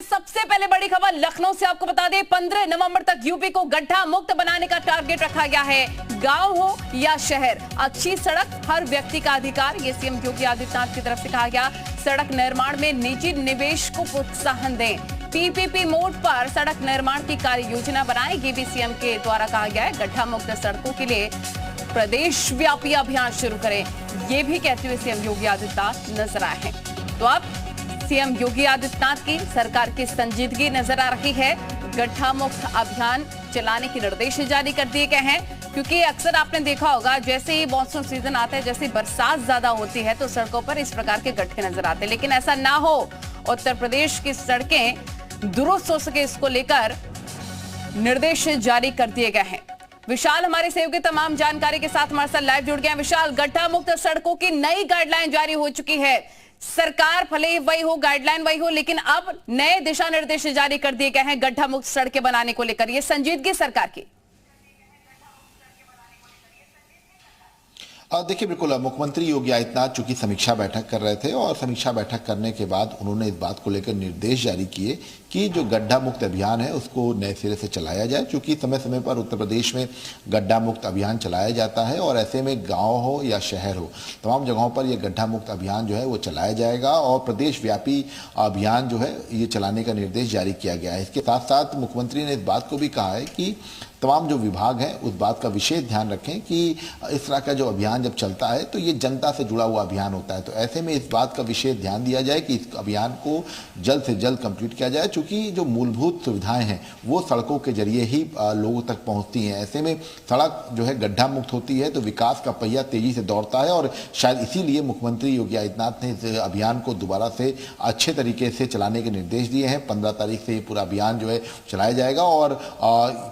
सबसे पहले बड़ी खबर लखनऊ से आपको बता दें, 15 नवंबर तक यूपी को गड्ढा मुक्त बनाने का टारगेट रखा गया है। गांव हो या शहर, अच्छी सड़क हर व्यक्ति का अधिकार, ये सीएम योगी आदित्यनाथ की तरफ से कहा गया। सड़क निर्माण में निजी निवेश को प्रोत्साहन दें, पीपीपी मोड पर सड़क निर्माण की कार्य योजना बनाएं, ये भी सीएम के द्वारा कहा गया है। गड्ढा मुक्त सड़कों के लिए प्रदेश व्यापी अभियान शुरू करें, ये भी कहते हुए सीएम योगी आदित्यनाथ नजर आए हैं। तो अब सीएम योगी आदित्यनाथ की सरकार की संजीदगी नजर आ रही है। गड्ढा मुक्त अभियान चलाने के निर्देश जारी कर दिए गए हैं, क्योंकि अक्सर आपने देखा होगा जैसे ही मॉनसून सीजन आता है, जैसे बरसात ज्यादा होती है तो सड़कों पर इस प्रकार के गड्ढे नजर आते हैं, लेकिन ऐसा ना हो, उत्तर प्रदेश की सड़कें दुरुस्त हो सके, इसको लेकर निर्देश जारी कर दिए गए हैं। विशाल हमारे सहयोगी तमाम जानकारी के साथ हमारे साथ लाइव जुड़ गए हैं। विशाल, गड्ढा मुक्त सड़कों की नई गाइडलाइन जारी हो चुकी है। सरकार भले ही वही हो, गाइडलाइन वही हो, लेकिन अब नए दिशा निर्देश जारी कर दिए गए हैं गड्ढा मुक्त सड़कें बनाने को लेकर। ये संजीदगी सरकार की। देखिए, बिल्कुल मुख्यमंत्री योगी आदित्यनाथ चूंकि समीक्षा बैठक कर रहे थे और समीक्षा बैठक करने के बाद उन्होंने इस बात को लेकर निर्देश जारी किए कि जो गड्ढा मुक्त अभियान है उसको नए सिरे से चलाया जाए, क्योंकि समय समय पर उत्तर प्रदेश में गड्ढा मुक्त अभियान चलाया जाता है और ऐसे में गांव हो या शहर हो, तमाम जगहों पर यह गड्ढा मुक्त अभियान जो है वो चलाया जाएगा और प्रदेश व्यापी अभियान जो है ये चलाने का निर्देश जारी किया गया है। इसके साथ साथ मुख्यमंत्री ने इस बात को भी कहा है कि तमाम जो विभाग हैं उस बात का विशेष ध्यान रखें कि इस तरह का जो अभियान जब चलता है तो ये जनता से जुड़ा हुआ अभियान होता है, तो ऐसे में इस बात का विशेष ध्यान दिया जाए कि इस अभियान को जल्द से जल्द कंप्लीट किया जाए, क्योंकि जो मूलभूत सुविधाएं हैं वो सड़कों के जरिए ही लोगों तक पहुंचती हैं। ऐसे में सड़क जो है गड्ढा मुक्त होती है तो विकास का पहिया तेजी से दौड़ता है और शायद इसीलिए मुख्यमंत्री योगी आदित्यनाथ ने इस अभियान को दोबारा से अच्छे तरीके से चलाने के निर्देश दिए हैं। 15 तारीख से ये पूरा अभियान जो है चलाया जाएगा और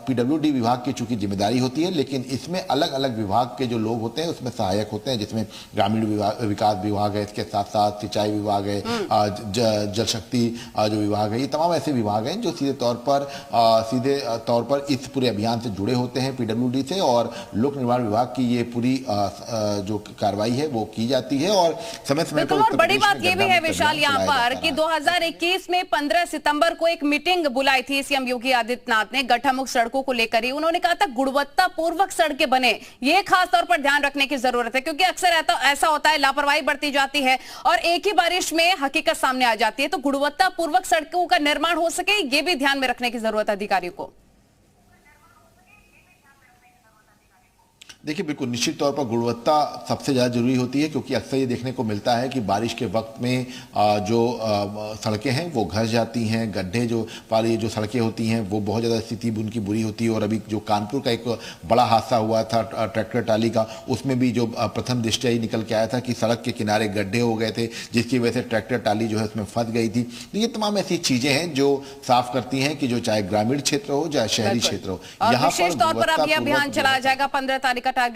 पीडब्ल्यूडी विभाग की चूंकि जिम्मेदारी होती है, लेकिन इसमें अलग अलग विभाग के जो लोग होते हैं उसमें सहायक होते हैं, जिसमें ग्रामीण विकास विभाग है, इसके साथ साथ सिंचाई विभाग है, जल शक्ति जो विभाग है, ये तमाम ऐसे विभाग हैं जो सीधे तौर पर इस पूरे अभियान से जुड़े होते हैं पीडब्ल्यूडी से, और लोक निर्माण विभाग की ये पूरी जो कार्रवाई है वो की जाती है। और समय समय पर और बड़ी बात ये भी है विशाल यहाँ पर कि 2021 में 15 सितंबर को एक मीटिंग बुलाई थी सीएम योगी आदित्यनाथ ने गड्ढा मुक्त सड़कों को लेकर ही। उन्होंने कहा था गुणवत्ता पूर्वक सड़कें बने, ये खास तौर पर ध्यान रखने की जरूरत है, क्योंकि अक्सर ऐसा होता है लापरवाही बढ़ती जाती है और एक ही बारिश में हकीकत सामने आ जाती है। तो गुणवत्ता पूर्वक सड़कों का निर्माण हो सके, ये भी ध्यान में रखने की जरूरत है अधिकारियों को। देखिए, बिल्कुल निश्चित तौर पर गुणवत्ता सबसे ज़्यादा जरूरी होती है, क्योंकि अक्सर ये देखने को मिलता है कि बारिश के वक्त में जो सड़कें हैं वो घस जाती हैं, गड्ढे जो वाली जो सड़कें होती हैं वो बहुत ज़्यादा स्थिति उनकी बुरी होती है। और अभी जो कानपुर का एक बड़ा हादसा हुआ था ट्रैक्टर टाली का, उसमें भी जो प्रथम दृष्टया ही निकल के आया था कि सड़क के किनारे गड्ढे हो गए थे, जिसकी वजह से ट्रैक्टर टाली जो है उसमें फंस गई थी। तो ये तमाम ऐसी चीज़ें हैं जो साफ करती हैं कि जो चाहे ग्रामीण क्षेत्र हो चाहे शहरी क्षेत्र हो, यहाँ पर विशेष तौर पर अब यह अभियान चलाया जाएगा। 15 तारीख का टारगेट